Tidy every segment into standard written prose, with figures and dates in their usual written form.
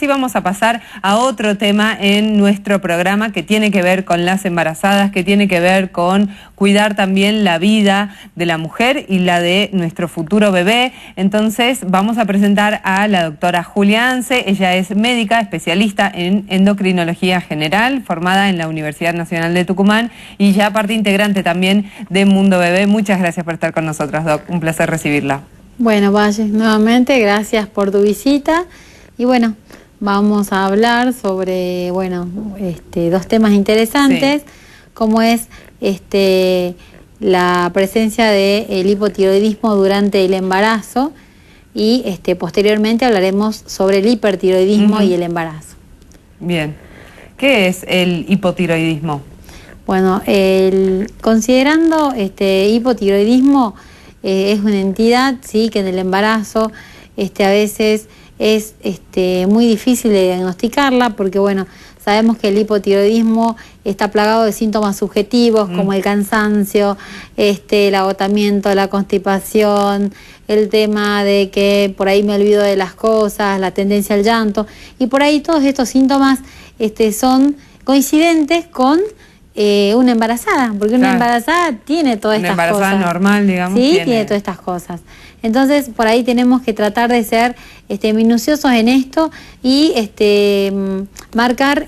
sí vamos a pasar a otro tema en nuestro programa que tiene que ver con las embarazadas, que tiene que ver con cuidar también la vida de la mujer y la de nuestro futuro bebé. Entonces vamos a presentar a la doctora Julia Ance. Ella es médica, especialista en endocrinología general, formada en la Universidad Nacional de Tucumán y ya parte integrante también de Mundo Bebé. Muchas gracias por estar con nosotros, Doc. Un placer recibirla. Bueno, Valle, nuevamente gracias por tu visita y bueno, vamos a hablar sobre, dos temas interesantes, como es la presencia del hipotiroidismo durante el embarazo y posteriormente hablaremos sobre el hipertiroidismo y el embarazo. Bien, ¿qué es el hipotiroidismo? Bueno, considerando hipotiroidismo, es una entidad, sí, que en el embarazo a veces es muy difícil de diagnosticarla porque, bueno, sabemos que el hipotiroidismo está plagado de síntomas subjetivos como el cansancio, el agotamiento, la constipación, el tema de que por ahí me olvido de las cosas, la tendencia al llanto, y por ahí todos estos síntomas son coincidentes con una embarazada, porque una embarazada tiene todas estas cosas. Una embarazada normal, digamos. Sí, tiene todas estas cosas. Entonces, por ahí tenemos que tratar de ser minuciosos en esto y marcar,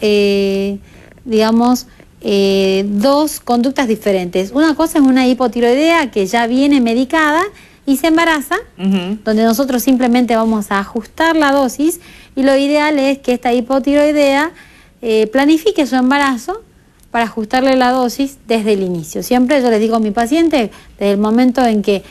dos conductas diferentes. Una cosa es una hipotiroidea que ya viene medicada y se embaraza, donde nosotros simplemente vamos a ajustar la dosis, y lo ideal es que esta hipotiroidea planifique su embarazo para ajustarle la dosis desde el inicio. Siempre yo les digo a mi paciente, desde el momento en que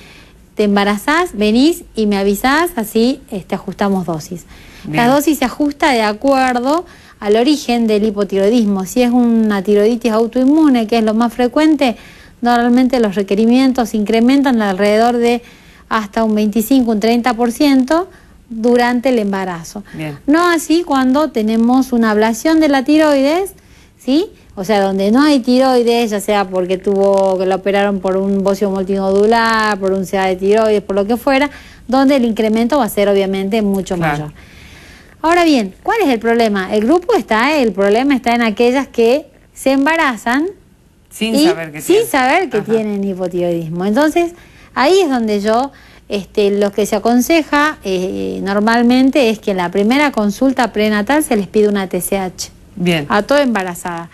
te embarazás, venís y me avisás, así ajustamos dosis. Bien. La dosis se ajusta de acuerdo al origen del hipotiroidismo. Si es una tiroiditis autoinmune, que es lo más frecuente, normalmente los requerimientos incrementan alrededor de hasta un 25, un 30% durante el embarazo. Bien. No así cuando tenemos una ablación de la tiroides, ¿sí? O sea, donde no hay tiroides, ya sea porque que la operaron por un bocio multinodular, por un CA de tiroides, por lo que fuera, donde el incremento va a ser obviamente mucho mayor. Ahora bien, ¿cuál es el problema? El problema está en aquellas que se embarazan sin saber que tienen hipotiroidismo. Entonces, ahí es donde yo, lo que se aconseja normalmente es que en la primera consulta prenatal se les pide una TSH. Bien. A toda embarazada.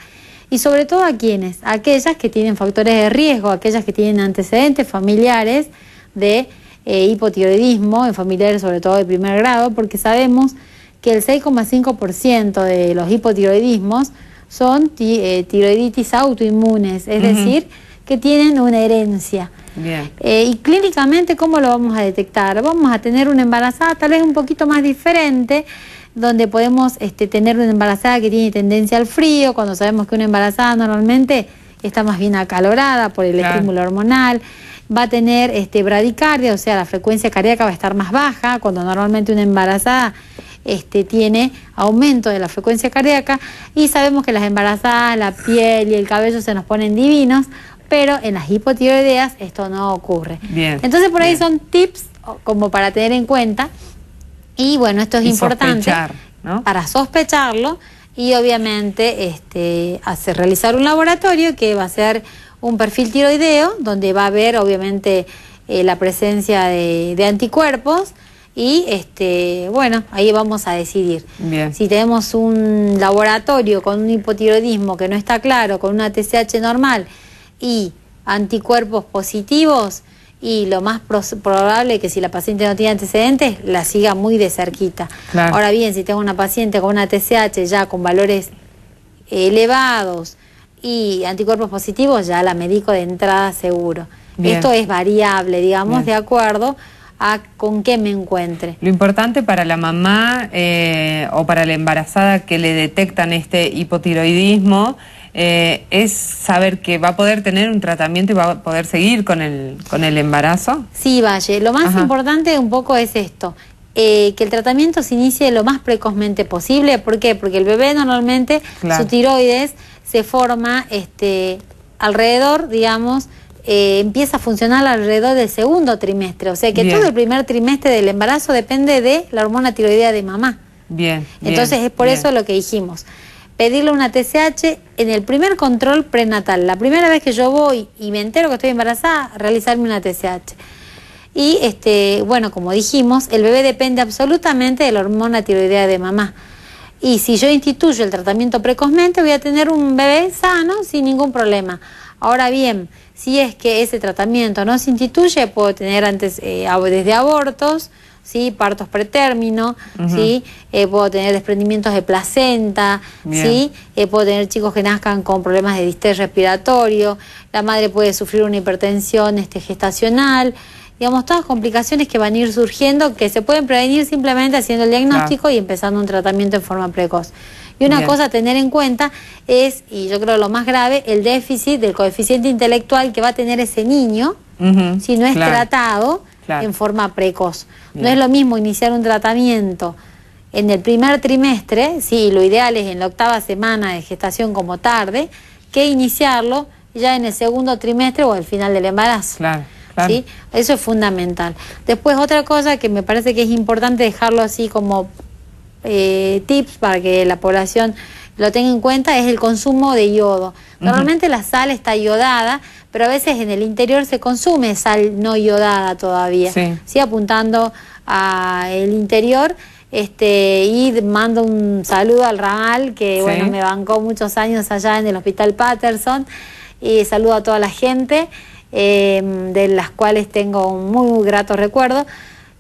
Y sobre todo a quienes, aquellas que tienen factores de riesgo, aquellas que tienen antecedentes familiares de hipotiroidismo, en familiares sobre todo de primer grado, porque sabemos que el 6,5% de los hipotiroidismos son tiroiditis autoinmunes, es decir, que tienen una herencia. Bien. Y clínicamente, ¿cómo lo vamos a detectar? Vamos a tener una embarazada tal vez un poquito más diferente, donde podemos tener una embarazada que tiene tendencia al frío, cuando sabemos que una embarazada normalmente está más bien acalorada por el estímulo hormonal, va a tener bradicardia, o sea, la frecuencia cardíaca va a estar más baja, cuando normalmente una embarazada tiene aumento de la frecuencia cardíaca, y sabemos que las embarazadas, la piel y el cabello se nos ponen divinos, pero en las hipotiroideas esto no ocurre. Bien. Entonces por ahí son tips como para tener en cuenta. Y bueno, esto es importante sospechar, ¿no? Para sospecharlo y obviamente realizar un laboratorio que va a ser un perfil tiroideo, donde va a haber obviamente la presencia de anticuerpos y ahí vamos a decidir. Bien. Si tenemos un laboratorio con un hipotiroidismo que no está claro, con una TSH normal y anticuerpos positivos, y lo más probable es que si la paciente no tiene antecedentes, la siga muy de cerquita. Claro. Ahora bien, si tengo una paciente con una TSH ya con valores elevados y anticuerpos positivos, ya la medico de entrada seguro. Bien. Esto es variable, digamos, de acuerdo a con qué me encuentre. Lo importante para la mamá o para la embarazada que le detectan este hipotiroidismo es saber que va a poder tener un tratamiento y va a poder seguir con el embarazo. Sí, Valle, lo más importante un poco es esto, que el tratamiento se inicie lo más precozmente posible. ¿Por qué? Porque el bebé normalmente, su tiroides se forma alrededor, digamos, empieza a funcionar alrededor del segundo trimestre, o sea que todo el primer trimestre del embarazo depende de la hormona tiroidea de mamá. Bien. Entonces es por eso lo que dijimos. Pedirle una TSH en el primer control prenatal. La primera vez que yo voy y me entero que estoy embarazada, realizarme una TSH. Y bueno, como dijimos, el bebé depende absolutamente de la hormona tiroidea de mamá. Y si yo instituyo el tratamiento precozmente, voy a tener un bebé sano sin ningún problema. Ahora bien, si es que ese tratamiento no se instituye, puedo tener desde abortos, ¿sí? Partos pretérmino, ¿sí? Puedo tener desprendimientos de placenta, ¿sí? Puedo tener chicos que nazcan con problemas de distrés respiratorio, la madre puede sufrir una hipertensión gestacional, digamos, todas complicaciones que van a ir surgiendo, que se pueden prevenir simplemente haciendo el diagnóstico y empezando un tratamiento en forma precoz. Y una cosa a tener en cuenta es, y yo creo lo más grave, el déficit del coeficiente intelectual que va a tener ese niño si no es tratado en forma precoz. No es lo mismo iniciar un tratamiento en el primer trimestre, sí, lo ideal es en la 8ª semana de gestación como tarde, que iniciarlo ya en el 2º trimestre o al final del embarazo. ¿Sí? Eso es fundamental. Después otra cosa que me parece que es importante dejarlo así como tips para que la población lo tenga en cuenta es el consumo de yodo. Normalmente la sal está iodada, pero a veces en el interior se consume sal no iodada todavía. Sí, apuntando al interior. Y mando un saludo al Ramal, que bueno, me bancó muchos años allá en el Hospital Patterson, y saludo a toda la gente, de las cuales tengo un muy grato recuerdo.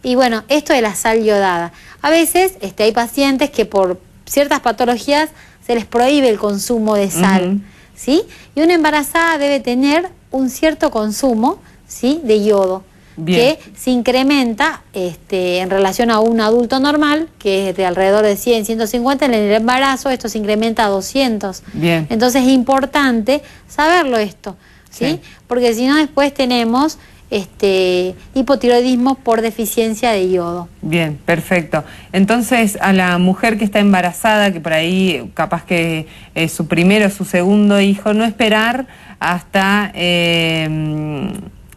Y bueno, esto de la sal iodada. A veces hay pacientes que por ciertas patologías se les prohíbe el consumo de sal, ¿sí? Y una embarazada debe tener un cierto consumo, ¿sí?, de yodo, que se incrementa en relación a un adulto normal, que es de alrededor de 100, 150, en el embarazo esto se incrementa a 200. Entonces es importante saberlo esto, ¿sí? Porque si no después tenemos hipotiroidismo por deficiencia de yodo. Bien, perfecto. Entonces, a la mujer que está embarazada, que por ahí capaz que es su primero o su segundo hijo, no esperar hasta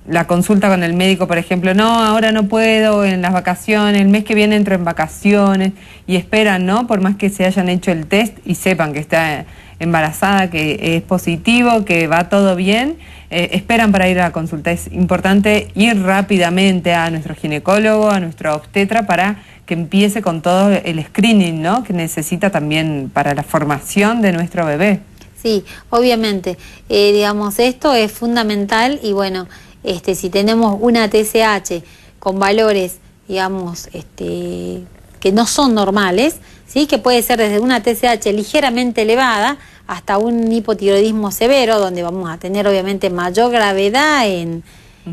la consulta con el médico, por ejemplo, no, ahora no puedo, en las vacaciones, el mes que viene entro en vacaciones, y esperan, ¿no? Por más que se hayan hecho el test y sepan que está embarazada, que es positivo, que va todo bien, esperan para ir a la consulta. Es importante ir rápidamente a nuestro ginecólogo, a nuestro obstetra, para que empiece con todo el screening, ¿no?, que necesita también para la formación de nuestro bebé. Sí, obviamente. Digamos, esto es fundamental y bueno, si tenemos una TSH con valores, digamos, que no son normales, ¿sí?, que puede ser desde una TSH ligeramente elevada hasta un hipotiroidismo severo, donde vamos a tener obviamente mayor gravedad en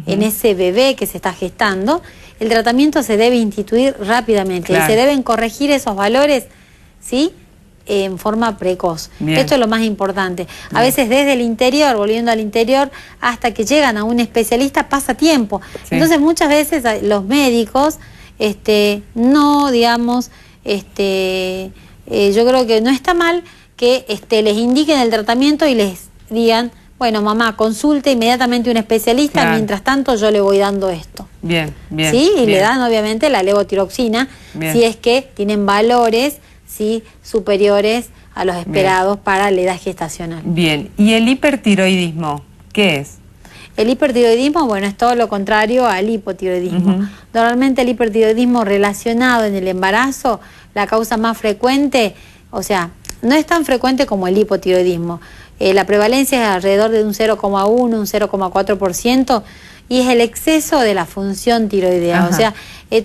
ese bebé que se está gestando, el tratamiento se debe instituir rápidamente y se deben corregir esos valores, ¿sí?, en forma precoz. Esto es lo más importante. A veces desde el interior, volviendo al interior, hasta que llegan a un especialista pasa tiempo. Entonces muchas veces los médicos no, digamos, yo creo que no está mal que les indiquen el tratamiento y les digan, bueno, mamá, consulte inmediatamente un especialista, mientras tanto yo le voy dando esto. ¿Sí? Y le dan obviamente la levotiroxina, si es que tienen valores, ¿sí?, superiores a los esperados para la edad gestacional. Bien, ¿y el hipertiroidismo qué es? El hipertiroidismo, bueno, es todo lo contrario al hipotiroidismo. Normalmente el hipertiroidismo relacionado en el embarazo, la causa más frecuente, o sea, no es tan frecuente como el hipotiroidismo. La prevalencia es alrededor de un 0,1, un 0,4%, y es el exceso de la función tiroidea. O sea,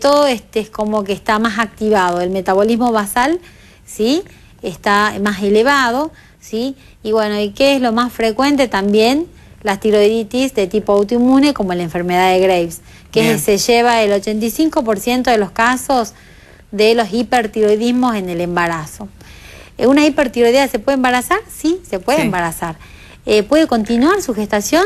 todo es como que está más activado. El metabolismo basal, ¿sí?, está más elevado, ¿sí? Y bueno, ¿y qué es lo más frecuente? También las tiroiditis de tipo autoinmune, como la enfermedad de Graves, que se lleva el 85% de los casos de los hipertiroidismos en el embarazo. ¿Una hipertiroidea se puede embarazar? Sí, se puede embarazar. ¿Puede continuar su gestación?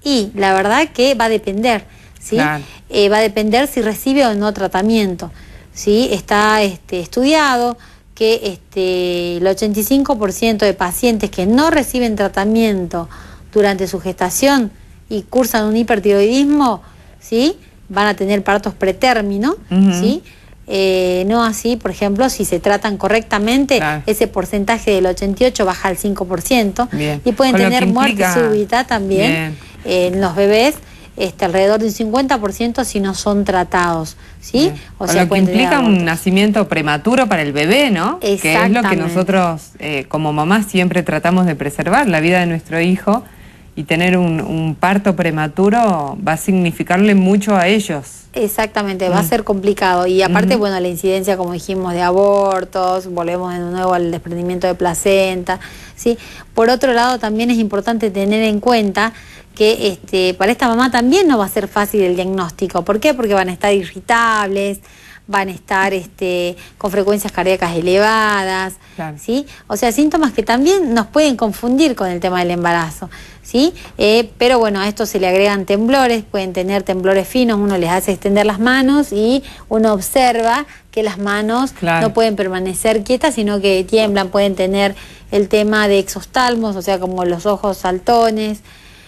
Y la verdad que va a depender, ¿sí? Va a depender si recibe o no tratamiento, ¿sí? Está estudiado que el 85% de pacientes que no reciben tratamiento durante su gestación y cursan un hipertiroidismo, ¿sí?, van a tener partos pretérmino, ¿sí? No así, por ejemplo, si se tratan correctamente, claro, ese porcentaje del 88 baja al 5%. Bien. Y pueden tener muerte súbita también en los bebés, alrededor de un 50% si no son tratados, ¿sí? O sea, lo que implica un nacimiento prematuro para el bebé, ¿no? Que es lo que nosotros como mamás siempre tratamos de preservar, la vida de nuestro hijo, y tener un parto prematuro va a significarle mucho a ellos. Exactamente, va a ser complicado. Y aparte, bueno, la incidencia, como dijimos, de abortos, volvemos de nuevo al desprendimiento de placenta, ¿sí? Por otro lado, también es importante tener en cuenta que para esta mamá también no va a ser fácil el diagnóstico. ¿Por qué? Porque van a estar irritables, van a estar con frecuencias cardíacas elevadas, claro, ¿sí? O sea, síntomas que también nos pueden confundir con el tema del embarazo, ¿sí? Pero bueno, a esto se le agregan temblores, pueden tener temblores finos, uno les hace extender las manos y uno observa que las manos, claro, no pueden permanecer quietas, sino que tiemblan, pueden tener el tema de exostalmos, o sea, como los ojos saltones.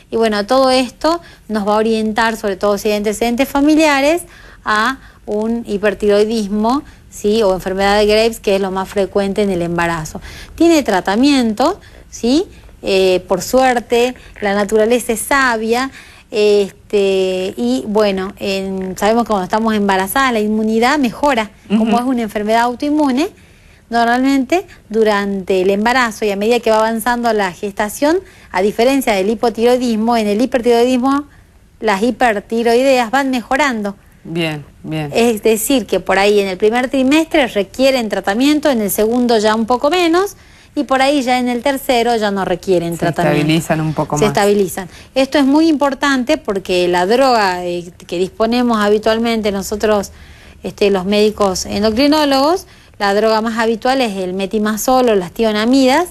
Y bueno, todo esto nos va a orientar, sobre todo si hay antecedentes familiares, a un hipertiroidismo, ¿sí? O enfermedad de Graves, que es lo más frecuente en el embarazo. Tiene tratamiento, ¿sí? Por suerte, la naturaleza es sabia, y bueno, sabemos que cuando estamos embarazadas la inmunidad mejora, como es una enfermedad autoinmune. Normalmente durante el embarazo y a medida que va avanzando la gestación, a diferencia del hipotiroidismo, en el hipertiroidismo las hipertiroideas van mejorando. Bien, bien. Es decir, que por ahí en el primer trimestre requieren tratamiento, en el segundo ya un poco menos, y por ahí ya en el tercero ya no requieren tratamiento. Se estabilizan un poco más. Se estabilizan. Esto es muy importante porque la droga que disponemos habitualmente nosotros, los médicos endocrinólogos, la droga más habitual es el metimazol o las tionamidas,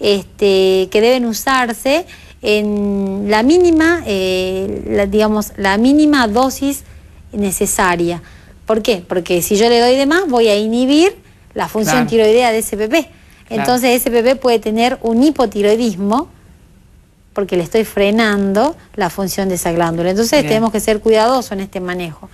que deben usarse en la mínima, la mínima dosis necesaria. ¿Por qué? Porque si yo le doy de más, voy a inhibir la función, claro, tiroidea de ese bebé. Entonces, claro, ese bebé puede tener un hipotiroidismo porque le estoy frenando la función de esa glándula. Entonces, tenemos que ser cuidadosos en este manejo.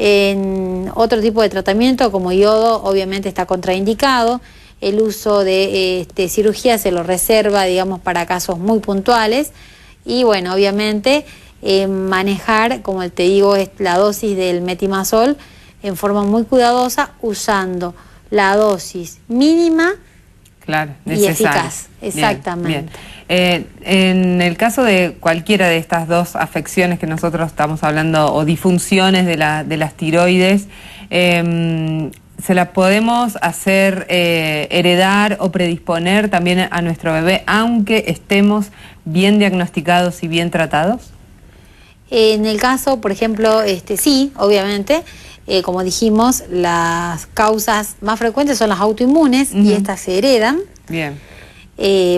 En otro tipo de tratamiento, como yodo, obviamente está contraindicado. El uso de cirugía se lo reserva, digamos, para casos muy puntuales. Y bueno, obviamente manejar, como te digo, la dosis del metimazol en forma muy cuidadosa, usando la dosis mínima, claro, y eficaz. Exactamente. Bien. En el caso de cualquiera de estas dos afecciones que nosotros estamos hablando, o disfunciones de las tiroides, ¿se las podemos hacer heredar o predisponer también a nuestro bebé, aunque estemos bien diagnosticados y bien tratados? En el caso, por ejemplo, sí, obviamente, como dijimos, las causas más frecuentes son las autoinmunes, y estas se heredan. Bien.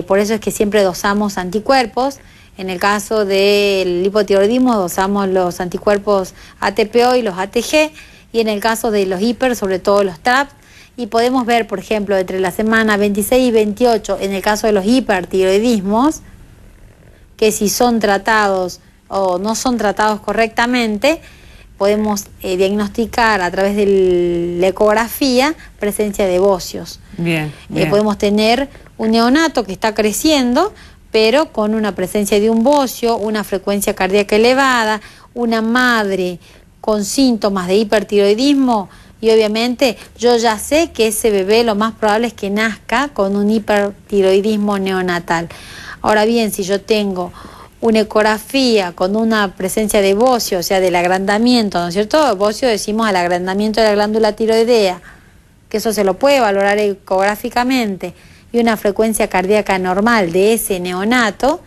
Por eso es que siempre dosamos anticuerpos. En el caso del hipotiroidismo dosamos los anticuerpos ATPO y los ATG, y en el caso de los hiper, sobre todo los TRAP, y podemos ver, por ejemplo, entre la semana 26 y 28, en el caso de los hipertiroidismos, que si son tratados o no son tratados correctamente, podemos diagnosticar a través de la ecografía presencia de bocios. Bien, bien. Podemos tener un neonato que está creciendo, pero con una presencia de un bocio, una frecuencia cardíaca elevada, una madre con síntomas de hipertiroidismo, y obviamente yo ya sé que ese bebé lo más probable es que nazca con un hipertiroidismo neonatal. Ahora bien, si yo tengo una ecografía con una presencia de bocio, o sea, del agrandamiento, ¿no es cierto? Bocio decimos al agrandamiento de la glándula tiroidea, que eso se lo puede valorar ecográficamente, y una frecuencia cardíaca normal de ese neonato,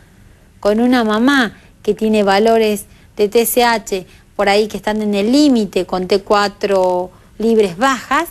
con una mamá que tiene valores de TSH por ahí que están en el límite con T4 libres bajas,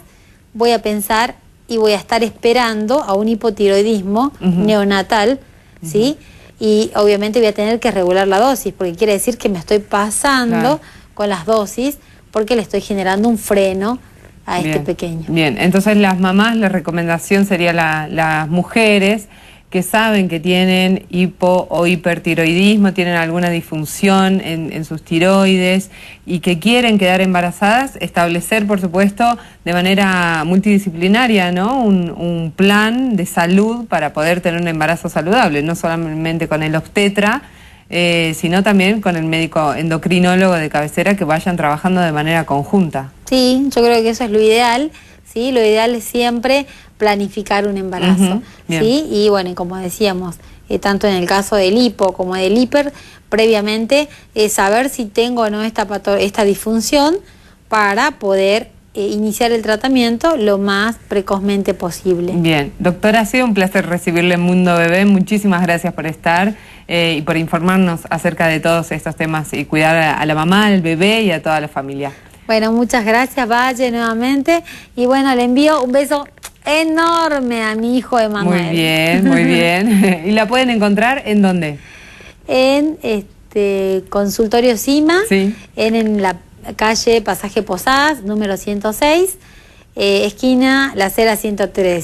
voy a pensar y voy a estar esperando a un hipotiroidismo neonatal, ¿sí? Y obviamente voy a tener que regular la dosis, porque quiere decir que me estoy pasando con las dosis, porque le estoy generando un freno a este pequeño. Bien, entonces las mamás, la recomendación sería las mujeres que saben que tienen hipo o hipertiroidismo, tienen alguna disfunción en sus tiroides y que quieren quedar embarazadas, establecer, por supuesto, de manera multidisciplinaria, ¿no? un plan de salud para poder tener un embarazo saludable, no solamente con el obstetra, sino también con el médico endocrinólogo de cabecera, que vayan trabajando de manera conjunta. Sí, yo creo que eso es lo ideal, ¿sí? Lo ideal es siempre planificar un embarazo, ¿sí? Y bueno, como decíamos, tanto en el caso del hipo como del hiper, previamente saber si tengo o no esta disfunción para poder iniciar el tratamiento lo más precozmente posible. Bien, doctora, ha sido un placer recibirle en Mundo Bebé. Muchísimas gracias por estar y por informarnos acerca de todos estos temas y cuidar a la mamá, al bebé y a toda la familia. Bueno, muchas gracias, Valle, nuevamente. Y bueno, le envío un beso enorme a mi hijo Emanuel. Muy bien, muy bien. ¿Y la pueden encontrar en dónde? En Consultorio Cima, sí, en la calle Pasaje Posadas, número 106, esquina La Cera 113.